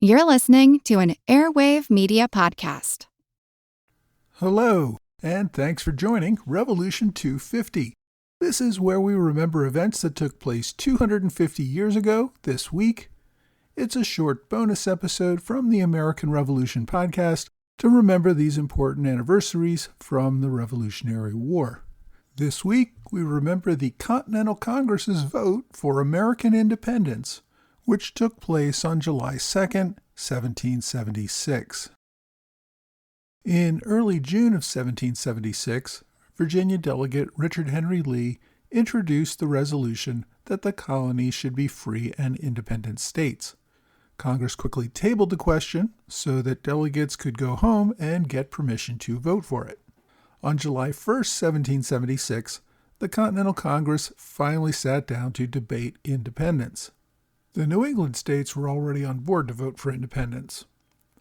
You're listening to an Airwave Media Podcast. Hello, and thanks for joining Revolution 250. This is where we remember events that took place 250 years ago this week. It's a short bonus episode from the American Revolution podcast to remember these important anniversaries from the Revolutionary War. This week, we remember the Continental Congress's vote for American independence, which took place on July 2nd, 1776. In early June of 1776, Virginia delegate Richard Henry Lee introduced the resolution that the colonies should be free and independent states. Congress quickly tabled the question so that delegates could go home and get permission to vote for it. On July 1st, 1776, the Continental Congress finally sat down to debate independence. The New England states were already on board to vote for independence.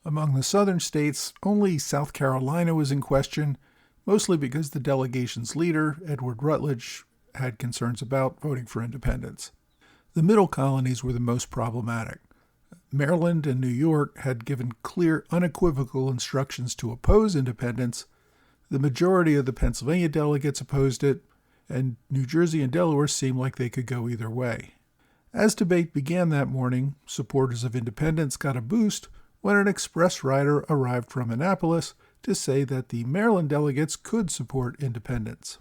Among the southern states, only South Carolina was in question, mostly because the delegation's leader, Edward Rutledge, had concerns about voting for independence. The middle colonies were the most problematic. Maryland and New York had given clear, unequivocal instructions to oppose independence. The majority of the Pennsylvania delegates opposed it, and New Jersey and Delaware seemed like they could go either way. As debate began that morning, supporters of independence got a boost when an express rider arrived from Annapolis to say that the Maryland delegates could support independence.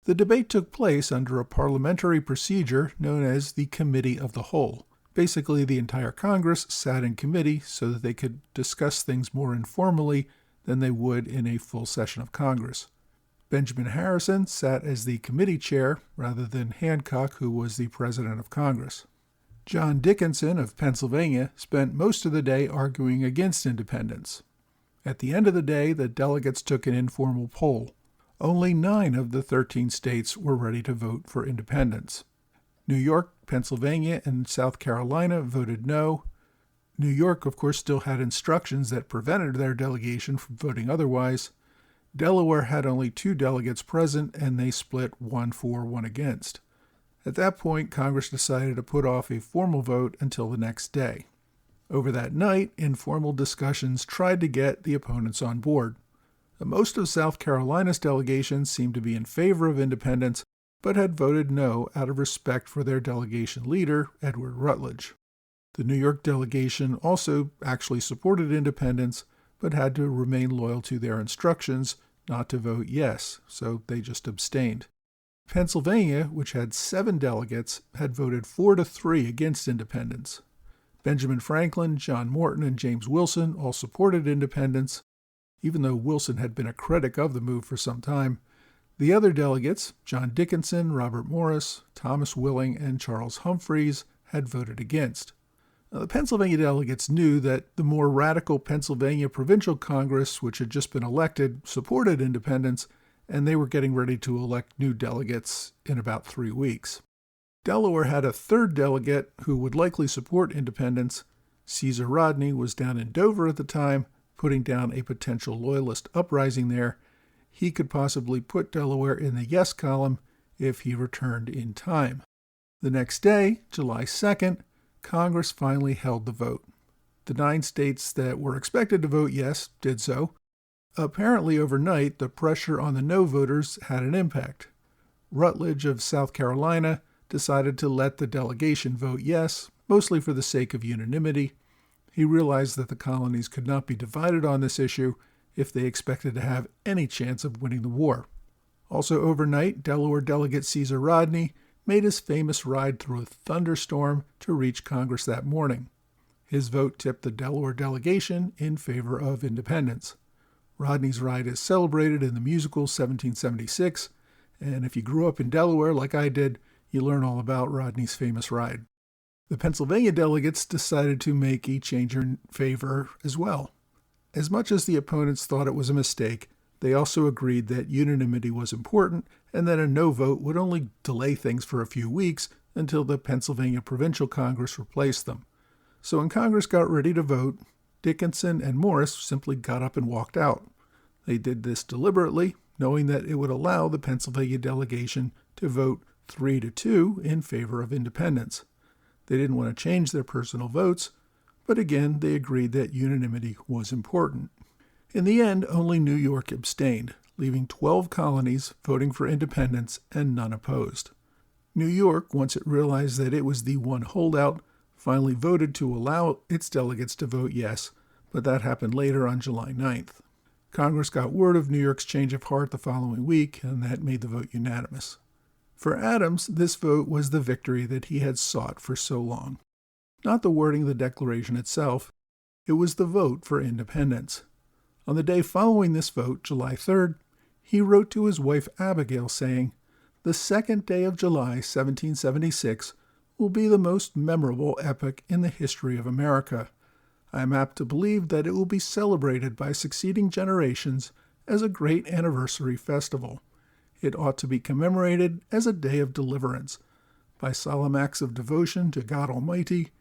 The debate took place under a parliamentary procedure known as the Committee of the Whole. Basically, the entire Congress sat in committee so that they could discuss things more informally than they would in a full session of Congress. Benjamin Harrison sat as the committee chair rather than Hancock, who was the president of Congress. John Dickinson of Pennsylvania spent most of the day arguing against independence. At the end of the day, the delegates took an informal poll. Only 9 of the 13 states were ready to vote for independence. New York, Pennsylvania, and South Carolina voted no. New York, of course, still had instructions that prevented their delegation from voting otherwise. Delaware had only 2 delegates present, and they split 1 for, 1 against. At that point, Congress decided to put off a formal vote until the next day. Over that night, informal discussions tried to get the opponents on board. Most of South Carolina's delegation seemed to be in favor of independence, but had voted no out of respect for their delegation leader, Edward Rutledge. The New York delegation also actually supported independence, but had to remain loyal to their instructions not to vote yes, so they just abstained. Pennsylvania, which had 7 delegates, had voted 4-3 against independence. Benjamin Franklin, John Morton, and James Wilson all supported independence, even though Wilson had been a critic of the move for some time. The other delegates, John Dickinson, Robert Morris, Thomas Willing, and Charles Humphreys, had voted against. The Pennsylvania delegates knew that the more radical Pennsylvania Provincial Congress, which had just been elected, supported independence, and they were getting ready to elect new delegates in about 3 weeks. Delaware had a 3rd delegate who would likely support independence. Caesar Rodney was down in Dover at the time, putting down a potential loyalist uprising there. He could possibly put Delaware in the yes column if he returned in time. The next day, July 2nd, Congress finally held the vote. The 9 states that were expected to vote yes did so. Apparently overnight, the pressure on the no voters had an impact. Rutledge of South Carolina decided to let the delegation vote yes, mostly for the sake of unanimity. He realized that the colonies could not be divided on this issue if they expected to have any chance of winning the war. Also overnight, Delaware delegate Caesar Rodney made his famous ride through a thunderstorm to reach Congress that morning. His vote tipped the Delaware delegation in favor of independence. Rodney's ride is celebrated in the musical 1776, and if you grew up in Delaware like I did, you learn all about Rodney's famous ride. The Pennsylvania delegates decided to make a change in favor as well. As much as the opponents thought it was a mistake, they also agreed that unanimity was important and that a no vote would only delay things for a few weeks until the Pennsylvania Provincial Congress replaced them. So when Congress got ready to vote, Dickinson and Morris simply got up and walked out. They did this deliberately, knowing that it would allow the Pennsylvania delegation to vote 3-2 in favor of independence. They didn't want to change their personal votes, but again they agreed that unanimity was important. In the end, only New York abstained, leaving 12 colonies voting for independence and none opposed. New York, once it realized that it was the one holdout, finally voted to allow its delegates to vote yes, but that happened later on July 9th. Congress got word of New York's change of heart the following week, and that made the vote unanimous. For Adams, this vote was the victory that he had sought for so long. Not the wording of the Declaration itself, it was the vote for independence. On the day following this vote, July 3rd, he wrote to his wife Abigail saying, "The second day of July, 1776, will be the most memorable epoch in the history of America. I am apt to believe that it will be celebrated by succeeding generations as a great anniversary festival. It ought to be commemorated as a day of deliverance. By solemn acts of devotion to God Almighty,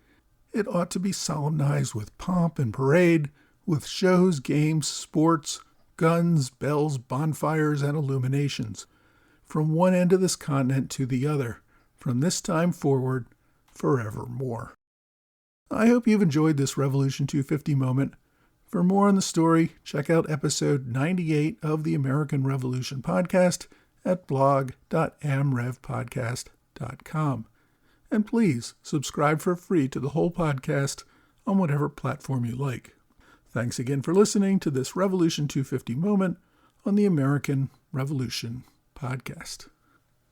it ought to be solemnized with pomp and parade, with shows, games, sports, guns, bells, bonfires, and illuminations, from one end of this continent to the other, from this time forward, forevermore." I hope you've enjoyed this Revolution 250 moment. For more on the story, check out episode 98 of the American Revolution podcast at blog.amrevpodcast.com. And please subscribe for free to the whole podcast on whatever platform you like. Thanks again for listening to this Revolution 250 moment on the American Revolution podcast.